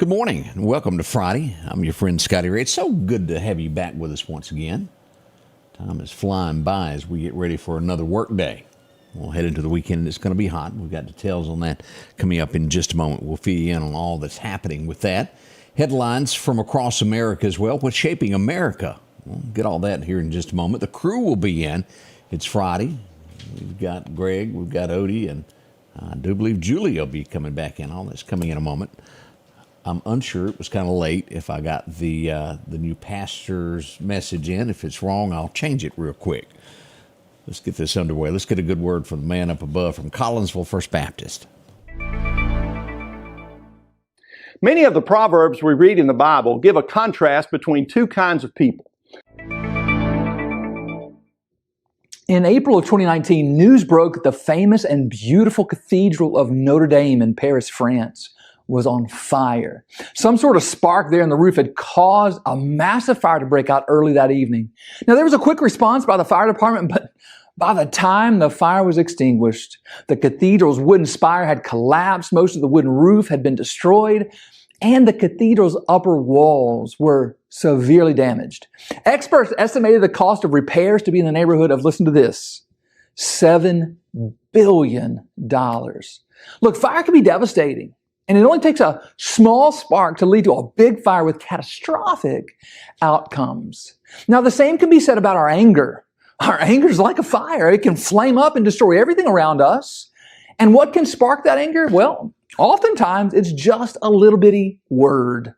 Good morning and welcome to Friday. I'm your friend Scotty Ray. It's so good to have you back with us once again. Time is flying by as we get ready for another work day. We'll head into the weekend and it's going to be hot. We've got details on that coming up in just a moment. We'll fill you in on all that's happening with that. Headlines from across America as well. What's shaping America? We'll get all that here in just a moment. The crew will be in. It's Friday. We've got Greg, we've got Odie, and I do believe Julie will be coming back in. All that's coming in a moment. I'm unsure. It was kind of late. If I got the new pastor's message in, if it's wrong, I'll change it real quick. Let's get this underway. Let's get a good word from the man up above from Collinsville First Baptist. Many of the Proverbs we read in the Bible give a contrast between two kinds of people. In April of 2019, news broke that the famous and beautiful Cathedral of Notre Dame in Paris, France, was on fire. Some sort of spark there in the roof had caused a massive fire to break out early that evening. Now, there was a quick response by the fire department, but by the time the fire was extinguished, the cathedral's wooden spire had collapsed, most of the wooden roof had been destroyed, and the cathedral's upper walls were severely damaged. Experts estimated the cost of repairs to be in the neighborhood of, listen to this, $7 billion. Look, fire can be devastating. And it only takes a small spark to lead to a big fire with catastrophic outcomes. Now, the same can be said about our anger. Our anger is like a fire. It can flame up and destroy everything around us. And what can spark that anger? Well, oftentimes it's just a little bitty word.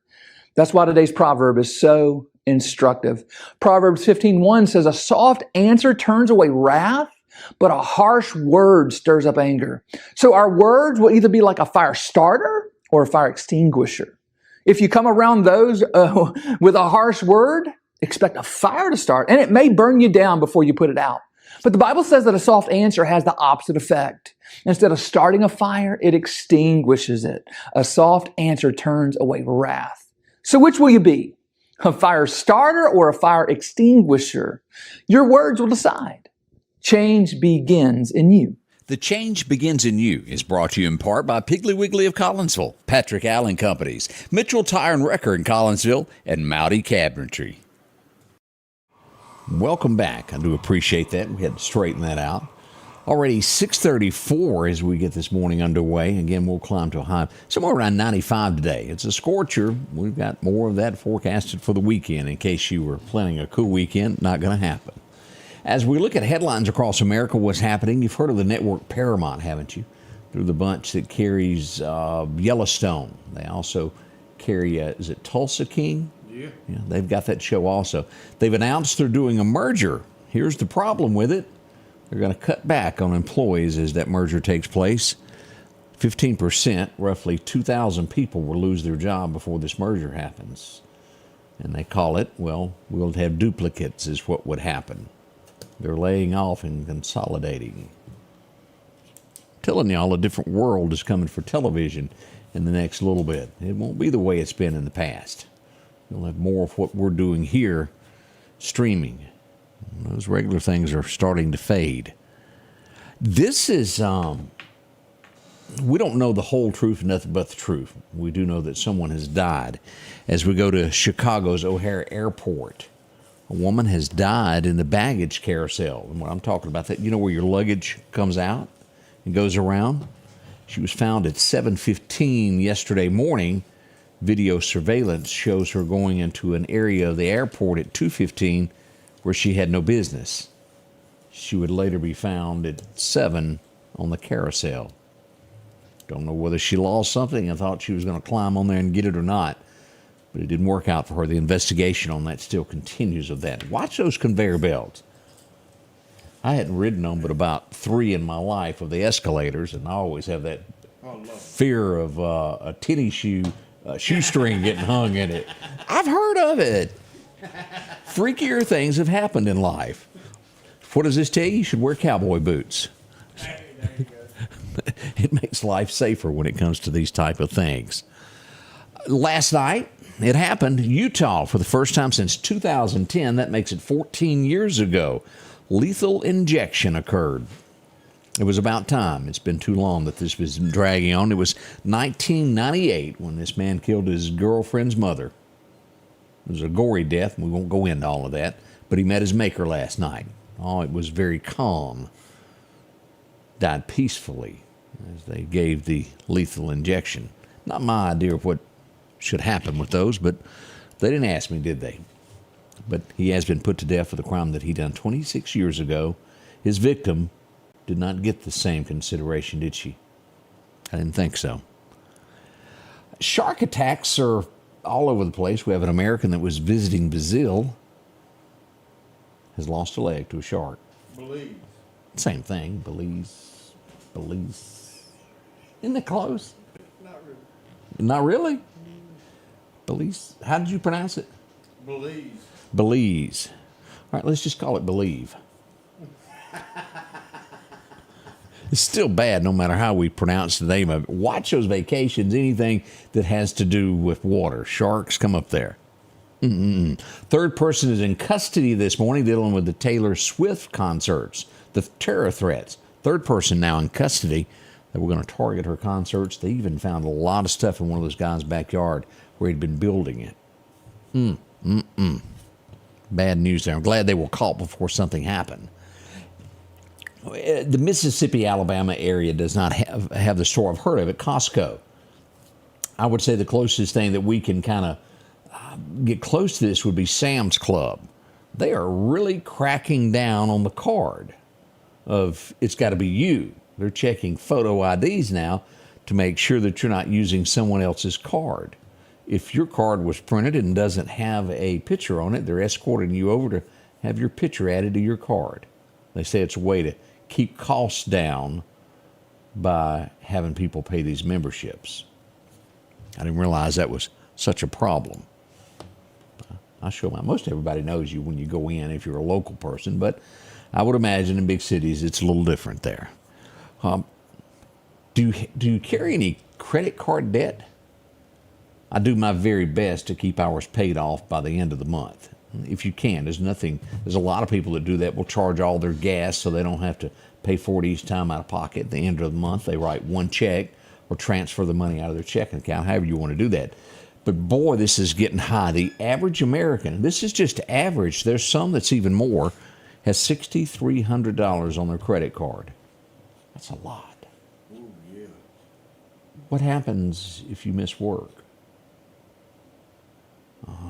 That's why today's proverb is so instructive. Proverbs 15:1 says, "A soft answer turns away wrath, but a harsh word stirs up anger." So our words will either be like a fire starter or a fire extinguisher. If you come around those with a harsh word, expect a fire to start, and it may burn you down before you put it out. But the Bible says that a soft answer has the opposite effect. Instead of starting a fire, it extinguishes it. A soft answer turns away wrath. So which will you be? A fire starter or a fire extinguisher? Your words will decide. Change begins in you. The Change Begins in You is brought to you in part by Piggly Wiggly of Collinsville, Patrick Allen Companies, Mitchell Tire and Wrecker in Collinsville, and Mowdy Cabinetry. Welcome back. I do appreciate that. We had to straighten that out. Already 6:34 as we get this morning underway. Again, we'll climb to a high somewhere around 95 today. It's a scorcher. We've got more of that forecasted for the weekend in case you were planning a cool weekend. Not going to happen. As we look at headlines across America, what's happening, you've heard of the network Paramount, haven't you? Through the bunch that carries Yellowstone. They also carry, is it Tulsa King? Yeah, they've got that show also. They've announced they're doing a merger. Here's the problem with it. They're going to cut back on employees as that merger takes place. 15%, roughly 2,000 people will lose their job before this merger happens. And they call it, well, we'll have duplicates is what would happen. They're laying off and consolidating. Telling y'all a different world is coming for television in the next little bit. It won't be the way it's been in the past. You'll have more of what we're doing here streaming. Those regular things are starting to fade. This is, we don't know the whole truth, nothing but the truth. We do know that someone has died. As we go to Chicago's O'Hare Airport, a woman has died in the baggage carousel. And what I'm talking about, that, you know, where your luggage comes out and goes around? She was found at 7:15 yesterday morning. Video surveillance shows her going into an area of the airport at 2:15 where she had no business. She would later be found at 7 on the carousel. Don't know whether she lost something and thought she was going to climb on there and get it or not. But it didn't work out for her. The investigation on that still continues of that. Watch those conveyor belts. I hadn't ridden on but about 3 in my life of the escalators, and I always have that fear of a tennis shoestring getting hung in it. I've heard of it. Freakier things have happened in life. What does this tell you? You should wear cowboy boots. It makes life safer when it comes to these type of things. Last night, it happened. Utah, for the first time since 2010, that makes it 14 years ago, lethal injection occurred. It was about time. It's been too long that this was dragging on. It was 1998 when this man killed his girlfriend's mother. It was a gory death, and we won't go into all of that, but he met his maker last night. Oh, it was very calm. Died peacefully as they gave the lethal injection. Not my idea of what should happen with those, but they didn't ask me, did they? But he has been put to death for the crime that he done 26 years ago. His victim did not get the same consideration, did she? I didn't think so. Shark attacks are all over the place. We have an American that was visiting Brazil, has lost a leg to a shark. Belize. Same thing. Belize. Isn't it close? Not really. Not really? Belize. How did you pronounce it? Belize. Belize. All right, let's just call it Believe. It's still bad no matter how we pronounce the name of it. Watch those vacations, anything that has to do with water. Sharks come up there. Third person is in custody this morning dealing with the Taylor Swift concerts, the terror threats. Third person now in custody that we're going to target her concerts. They even found a lot of stuff in one of those guys' backyard where he'd been building it. Bad news there. I'm glad they were caught before something happened. The Mississippi, Alabama area does not have the store. I've heard of it, Costco. I would say the closest thing that we can kind of get close to this would be Sam's Club. They are really cracking down on the card of it's got to be you. They're checking photo IDs now to make sure that you're not using someone else's card. If your card was printed and doesn't have a picture on it, they're escorting you over to have your picture added to your card. They say it's a way to keep costs down by having people pay these memberships. I didn't realize that was such a problem. I show my, most everybody knows you when you go in if you're a local person, but I would imagine in big cities it's a little different there. Do you carry any credit card debt? I do my very best to keep ours paid off by the end of the month. If you can, there's a lot of people that do that, will charge all their gas so they don't have to pay for it each time out of pocket. At the end of the month, they write one check or transfer the money out of their checking account, however you want to do that. But boy, this is getting high. The average American, this is just average, there's some that's even more, has $6,300 on their credit card. That's a lot. Oh, yeah. What happens if you miss work?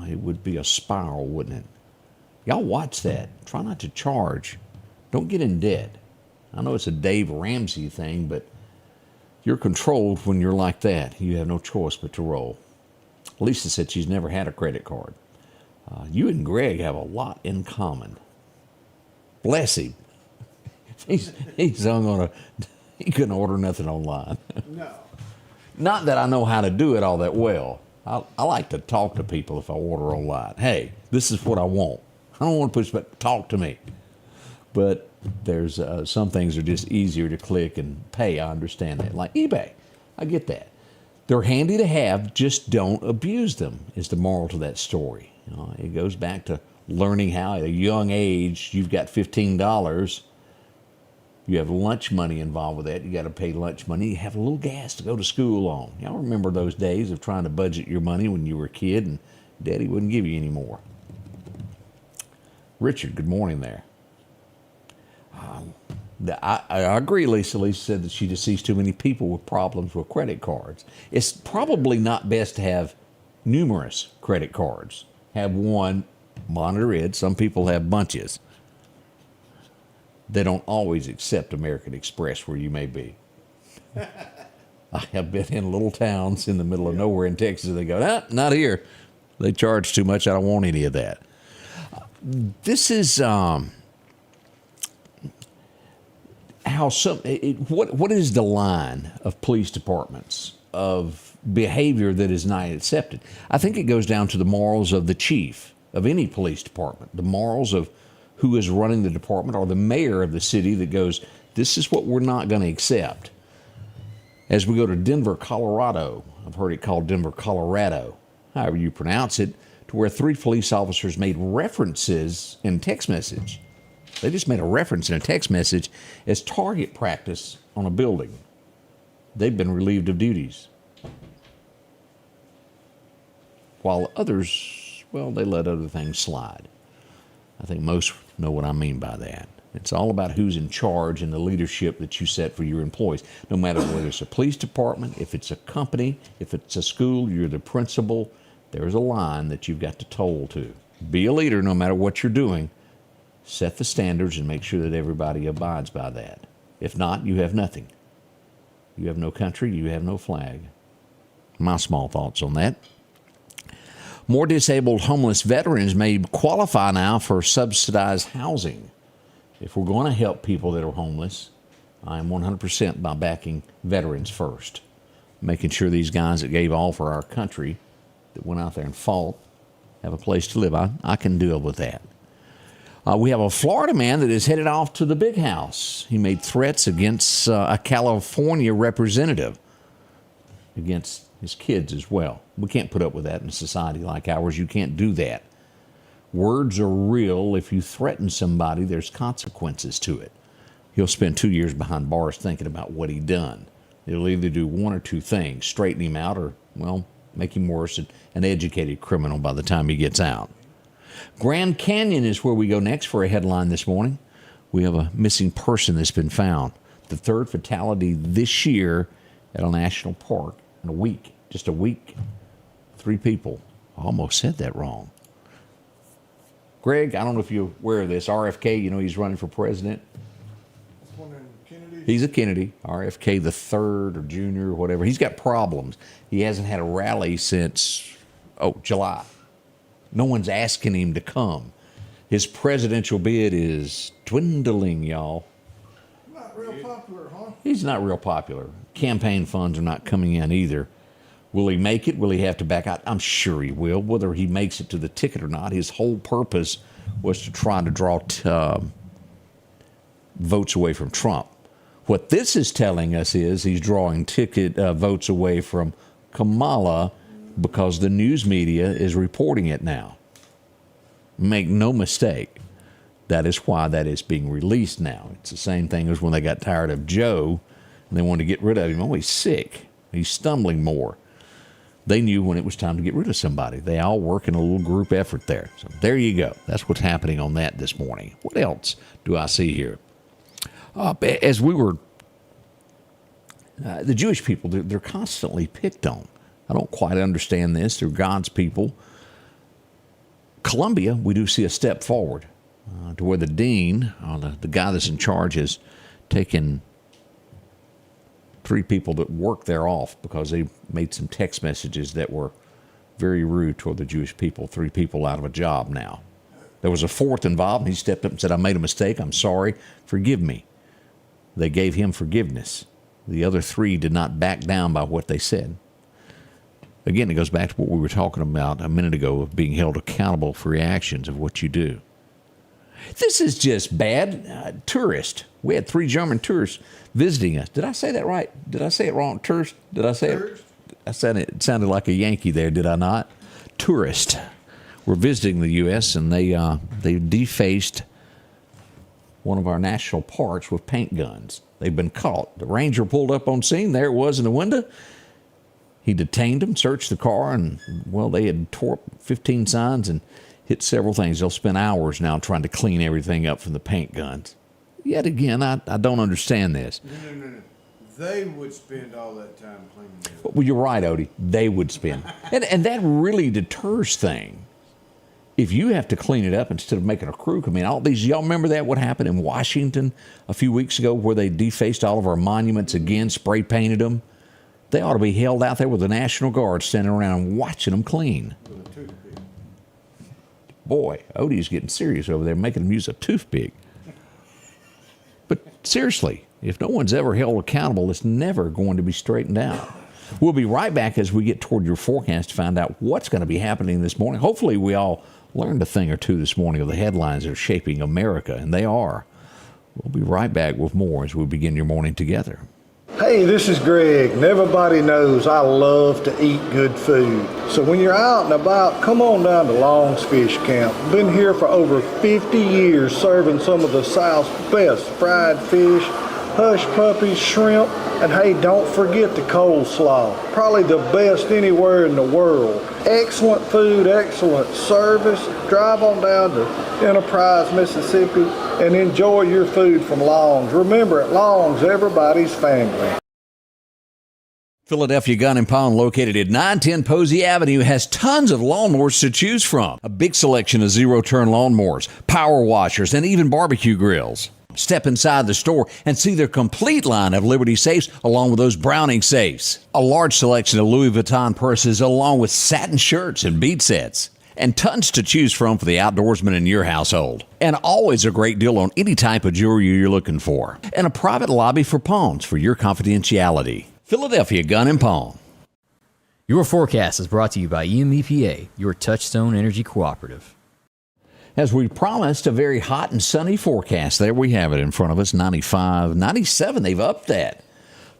It would be a spiral, wouldn't it? Y'all watch that. Try not to charge. Don't get in debt. I know it's a Dave Ramsey thing, but you're controlled when you're like that. You have no choice but to roll. Lisa said she's never had a credit card. You and Greg have a lot in common. Bless him. He's hung on he couldn't order nothing online. No. Not that I know how to do it all that well. I like to talk to people if I order online. Hey, this is what I want. I don't want to push, but talk to me. But there's some things are just easier to click and pay. I understand that. Like eBay. I get that. They're handy to have, just don't abuse them, is the moral to that story. You know, it goes back to learning how at a young age, you've got $15. You have lunch money involved with that. You got to pay lunch money. You have a little gas to go to school on. Y'all remember those days of trying to budget your money when you were a kid and Daddy wouldn't give you any more. Richard, good morning there. I agree, Lisa. Lisa said that she just sees too many people with problems with credit cards. It's probably not best to have numerous credit cards. Have one, monitor it. Some people have bunches. They don't always accept American Express where you may be. I have been in little towns in the middle of nowhere in Texas, and they go, nah, not here. They charge too much. I don't want any of that. This is how what is the line of police departments of behavior that is not accepted? I think it goes down to the morals of the chief of any police department, the morals of who is running the department, or the mayor of the city that goes, this is what we're not going to accept. As we go to Denver, Colorado, I've heard it called Denver, Colorado, however you pronounce it, to where 3 police officers made references in text message They just made a reference in a text message as target practice on a building. They've been relieved of duties. While others, well, they let other things slide. I think most know what I mean by that. It's all about who's in charge and the leadership that you set for your employees. No matter whether it's a police department, if it's a company, if it's a school, you're the principal, there's a line that you've got to toll to. Be a leader no matter what you're doing. Set the standards and make sure that everybody abides by that. If not, you have nothing. You have no country, you have no flag. My small thoughts on that. More disabled homeless veterans may qualify now for subsidized housing. If we're going to help people that are homeless, I am 100% by backing veterans first. Making sure these guys that gave all for our country, that went out there and fought, have a place to live. I can deal with that. We have a Florida man that is headed off to the big house. He made threats against a California representative, against his kids as well. We can't put up with that in a society like ours. You can't do that. Words are real. If you threaten somebody, there's consequences to it. He'll spend 2 years behind bars thinking about what he done. They'll either do one or two things, straighten him out or, well, make him worse, an educated criminal by the time he gets out. Grand Canyon is where we go next for a headline this morning. We have a missing person that's been found. The third fatality this year at a national park in a week. Just a week. 3 people. I almost said that wrong. Greg, I don't know if you're aware of this. RFK, you know he's running for president. He's a Kennedy. RFK the third or junior or whatever. He's got problems. He hasn't had a rally since, July. No one's asking him to come. His presidential bid is dwindling, y'all. Not real popular, huh? He's not real popular. Campaign funds are not coming in either. Will he make it? Will he have to back out? I'm sure he will. Whether he makes it to the ticket or not, his whole purpose was to try to draw votes away from Trump. What this is telling us is he's drawing votes away from Kamala because the news media is reporting it now. Make no mistake, that is why that is being released now. It's the same thing as when they got tired of Joe and they wanted to get rid of him. Oh, he's sick. He's stumbling more. They knew when it was time to get rid of somebody. They all work in a little group effort there. So there you go. That's what's happening on that this morning. What else do I see here? As we were, the Jewish people, they're constantly picked on. I don't quite understand this. They're God's people. Columbia, we do see a step forward to where the dean, the guy that's in charge, has taken 3 people that work there off because they made some text messages that were very rude toward the Jewish people. 3 people out of a job now. There was a 4th involved, and he stepped up and said, I made a mistake. I'm sorry. Forgive me. They gave him forgiveness. The other 3 did not back down by what they said. Again, it goes back to what we were talking about a minute ago of being held accountable for reactions of what you do. This is just bad. Tourist. We had 3 German tourists visiting us. Did I say that right? Did I say it wrong? Tourist? Did I say it? I said it sounded like a Yankee there, did I not? Tourist. We're visiting the U.S. and they defaced one of our national parks with paint guns. They've been caught. The ranger pulled up on scene. There it was in the window. He detained them, searched the car, and, well, they had tore up 15 signs and hit several things. They'll spend hours now trying to clean everything up from the paint guns. Yet again, I don't understand this. No. They would spend all that time cleaning it up. Well, you're right, Odie. They would spend. And that really deters things. If you have to clean it up instead of making a crew come in, all these, y'all remember that, what happened in Washington a few weeks ago where they defaced all of our monuments again, spray painted them? They ought to be held out there with the National Guard standing around watching them clean. Boy, Odie's getting serious over there, making them use a toothpick. But seriously, if no one's ever held accountable, it's never going to be straightened out. We'll be right back as we get toward your forecast to find out what's going to be happening this morning. Hopefully we all learned a thing or two this morning of the headlines that are shaping America, and they are. We'll be right back with more as we begin your morning together. Hey, Hey, this is Greg, and everybody knows I love to eat good food. So when you're out and about, come on down to Long's Fish Camp. Been here for over 50 years serving some of the South's best fried fish, hush puppies, shrimp, and hey, don't forget the coleslaw. Probably the best anywhere in the world. Excellent food, excellent service. Drive on down to Enterprise, Mississippi, and enjoy your food from Long's. Remember, at Long's, everybody's family. Philadelphia Gun and Pawn, located at 910 Posey Avenue, has tons of lawnmowers to choose from. A big selection of zero-turn lawnmowers, power washers, and even barbecue grills. Step inside the store and see their complete line of Liberty safes along with those Browning safes. A large selection of Louis Vuitton purses along with satin shirts and bead sets. And tons to choose from for the outdoorsman in your household. And always a great deal on any type of jewelry you're looking for. And a private lobby for pawns for your confidentiality. Philadelphia Gun and Pawn. Your forecast is brought to you by EMEPA, your Touchstone Energy Cooperative. As we promised, a very hot and sunny forecast. There we have it in front of us, 95, 97. They've upped that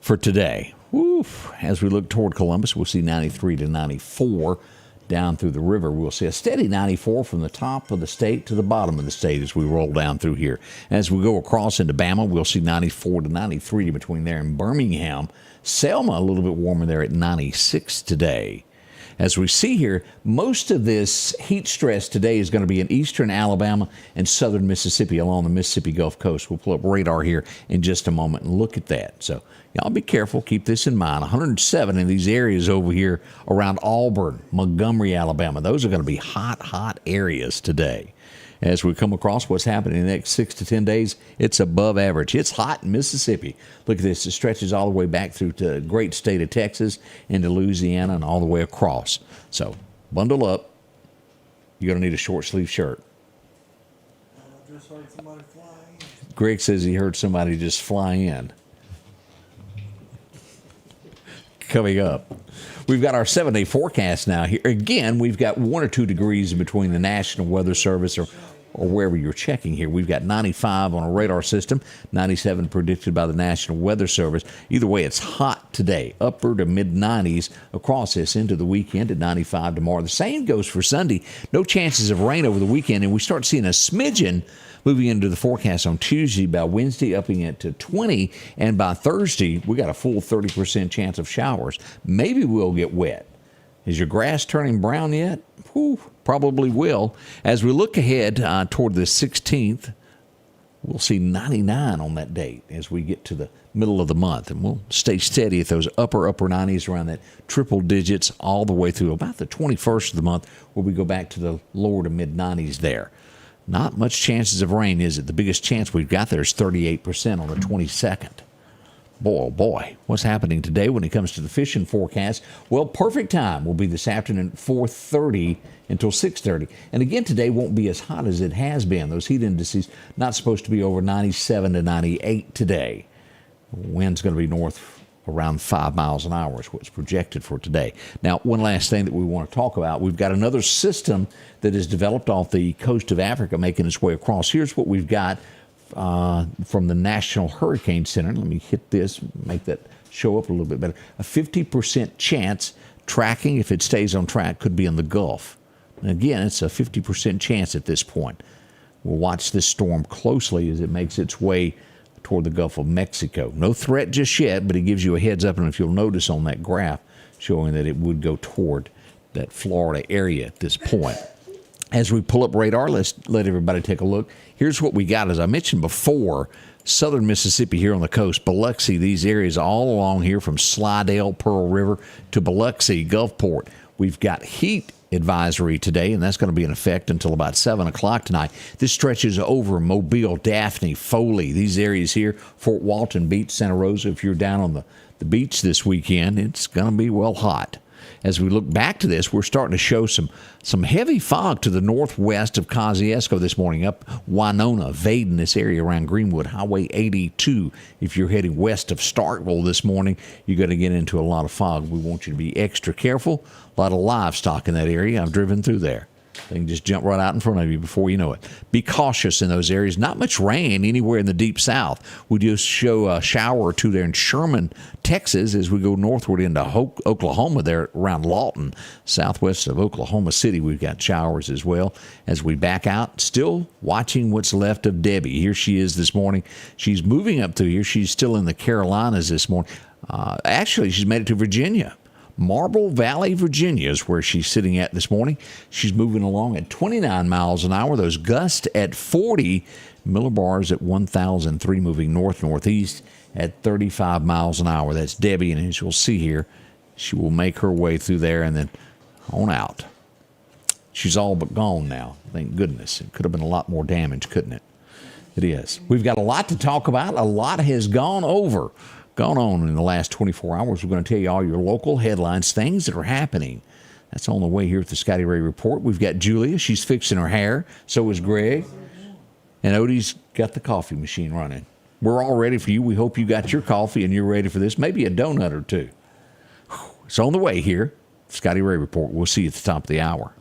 for today. Woof. As we look toward Columbus, we'll see 93 to 94. Down through the river, we'll see a steady 94 from the top of the state to the bottom of the state as we roll down through here. As we go across into Bama, we'll see 94 to 93 between there and Birmingham. Selma, a little bit warmer there at 96 today. As we see here, most of this heat stress today is going to be in eastern Alabama and southern Mississippi along the Mississippi Gulf Coast. We'll pull up radar here in just a moment and look at that. So y'all be careful. Keep this in mind. 107 in these areas over here around Auburn, Montgomery, Alabama. Those are going to be hot, hot areas today. As we come across what's happening in the next 6 to 10 days, it's above average. It's hot in Mississippi. Look at this. It stretches all the way back through to the great state of Texas into Louisiana and all the way across. So bundle up. You're going to need a short sleeve shirt. I just heard somebody fly in. Greg says he heard somebody just fly in. Coming up, we've got our 7-day forecast now here. Again, we've got 1 or 2 degrees in between the National Weather Service or wherever you're checking here. We've got 95 on a radar system, 97 predicted by the National Weather Service. Either way, it's hot today, upper to mid-90s across this into the weekend at 95 tomorrow. The same goes for Sunday. No chances of rain over the weekend, and we start seeing a smidgen moving into the forecast on Tuesday. By Wednesday, upping it to 20, and by Thursday, we got a full 30% chance of showers. Maybe we'll get wet. Is your grass turning brown yet? Whew, probably will. As we look ahead toward the 16th, we'll see 99 on that date as we get to the middle of the month. And we'll stay steady at those upper 90s around that triple digits all the way through about the 21st of the month, where we go back to the lower to mid-90s there. Not much chances of rain, is it? The biggest chance we've got there is 38% on the 22nd. Boy, oh boy, what's happening today when it comes to the fishing forecast? Well, perfect time will be this afternoon at 4:30 until 6:30. And again, today won't be as hot as it has been. Those heat indices not supposed to be over 97 to 98 today. Wind's going to be north around 5 miles an hour is what's projected for today. Now, one last thing that we want to talk about. We've got another system that is developed off the coast of Africa making its way across. Here's what we've got from the National Hurricane Center. Let me hit this, make that show up a little bit better. A 50% chance tracking, if it stays on track, could be in the Gulf. And again, it's a 50% chance at this point. We'll watch this storm closely as it makes its way toward the Gulf of Mexico. No threat just yet, but it gives you a heads up, and if you'll notice on that graph showing that it would go toward that Florida area at this point. As we pull up radar, let's let everybody take a look. Here's what we got. As I mentioned before, southern Mississippi here on the coast, Biloxi, these areas all along here from Slidell, Pearl River to Biloxi, Gulfport. We've got heat advisory today, and that's going to be in effect until about 7 o'clock tonight. This stretches over Mobile, Daphne, Foley, these areas here, Fort Walton Beach, Santa Rosa. If you're down on the beach this weekend, it's going to be well hot. As we look back to this, we're starting to show some heavy fog to the northwest of Kosciuszko this morning, up Winona, Vaden, this area around Greenwood, Highway 82. If you're heading west of Starkville this morning, you're going to get into a lot of fog. We want you to be extra careful. A lot of livestock in that area. I've driven through there. They can just jump right out in front of you before you know it. Be cautious in those areas. Not much rain anywhere in the deep south. We just show a shower or two there in Sherman, Texas, as we go northward into Oklahoma, there around Lawton, southwest of Oklahoma City. We've got showers as well. As we back out, still watching what's left of Debbie. Here she is this morning. She's moving up through here. She's still in the Carolinas this morning. Actually, she's made it to Virginia. Marble Valley, Virginia is where she's sitting at this morning. She's moving along at 29 miles an hour. Those gusts at 40. Millibars at 1,003, moving north-northeast at 35 miles an hour. That's Debbie, and as you'll see here, she will make her way through there and then on out. She's all but gone now, thank goodness. It could have been a lot more damage, couldn't it? It is. We've got a lot to talk about. A lot has gone on in the last 24 hours. We're going to tell you all your local headlines, things that are happening. That's on the way here at the Scotty Ray Report. We've got Julia. She's fixing her hair. So is Greg. And Odie's got the coffee machine running. We're all ready for you. We hope you got your coffee and you're ready for this. Maybe a donut or two. It's on the way here. Scotty Ray Report. We'll see you at the top of the hour.